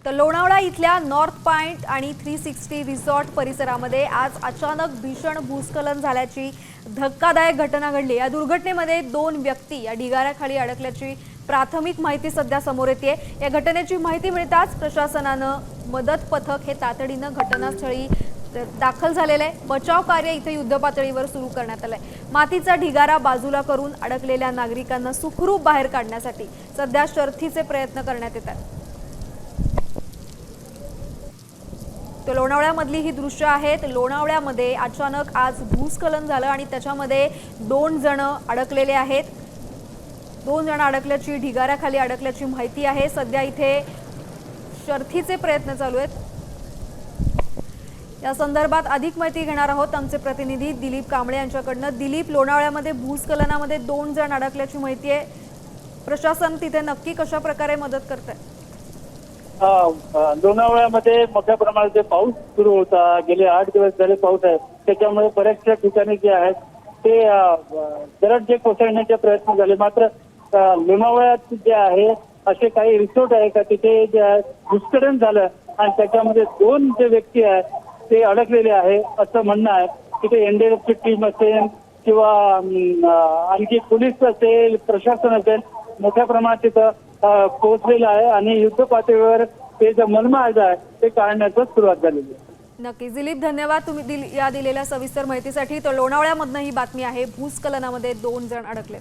तर लोणावळा इथल्या north point आणि 360 रिसॉर्ट परिसरामध्ये आज अचानक भीषण भूस्खलन झाल्याची धक्कादायक घटना घडली। या दुर्घटनेमध्ये 2 व्यक्ती या ढिगाऱ्याखाली अडकल्याची प्राथमिक माहिती सध्या समोर येते। या घटनेची माहिती मिळताच प्रशासनानं मदत पथक हे तातडीनं घटनास्थळी दाखल झालेले आहे। बचाव कार्य इथे युद्धपातळीवर सुरू करण्यात आलंय। मातीचा ढिगारा बाजूला करून अडकलेल्या नागरिकांना सुखरूप बाहेर काढण्यासाठी सध्या शर्थीचे प्रयत्न करण्यात येत आहेत। तो लोणावळ्यामधली ही दृश्य आहेत। लोणावळ्यामध्ये अचानक आज भूस्खलन झालं आणि त्याच्यामध्ये 2 जण अडकलेले आहेत। 2 जण अडकल्याची ढिगाऱ्याखाली अडकल्याची माहिती आहे। सध्या इथे शर्थीचे प्रयत्न चालू आहेत। या संदर्भात अधिक माहिती घेणार आहोत आमचे प्रतिनिधी दिलीप कांबळे यांच्याकडनं। दिलीप, लोणावळ्यामध्ये भूस्खलनामध्ये 2 जण अडकल्याची माहिती आहे। प्रशासन तिथे नक्की कशा प्रकारे मदत करते? लोणावळ्यामध्ये मोठ्या प्रमाणात पाऊस सुरू होता। गेले 8 दिवस झाले पाऊस आहे। त्याच्यामुळे बऱ्याचशा ठिकाणी जे आहेत ते दरड कोसळण्याचे प्रयत्न झाले। मात्र लोणावळ्यात जे आहे असे काही रिसॉर्ट आहे का तिथे जे भूस्खलन झालं आणि त्याच्यामध्ये 2 जे व्यक्ती आहेत ते अडकलेले आहे असं म्हणणं आहे। तिथे एनडीआरएफची टीम असेल किंवा आणखी पोलीस असेल, प्रशासन असेल, मोठ्या प्रमाणात तिथं पोहोचलेलं आहे आणि युद्ध पातळीवर ते जे मलमार्ग आहे ते काढण्याची सुरुवात झालेली आहे। नक्कीच दिलीप, धन्यवाद तुम्ही दिलेल्या सविस्तर माहितीसाठी। तर लोणावळ्यामधनं ही बातमी आहे, भूस्खलनामध्ये 2 जण अडकले।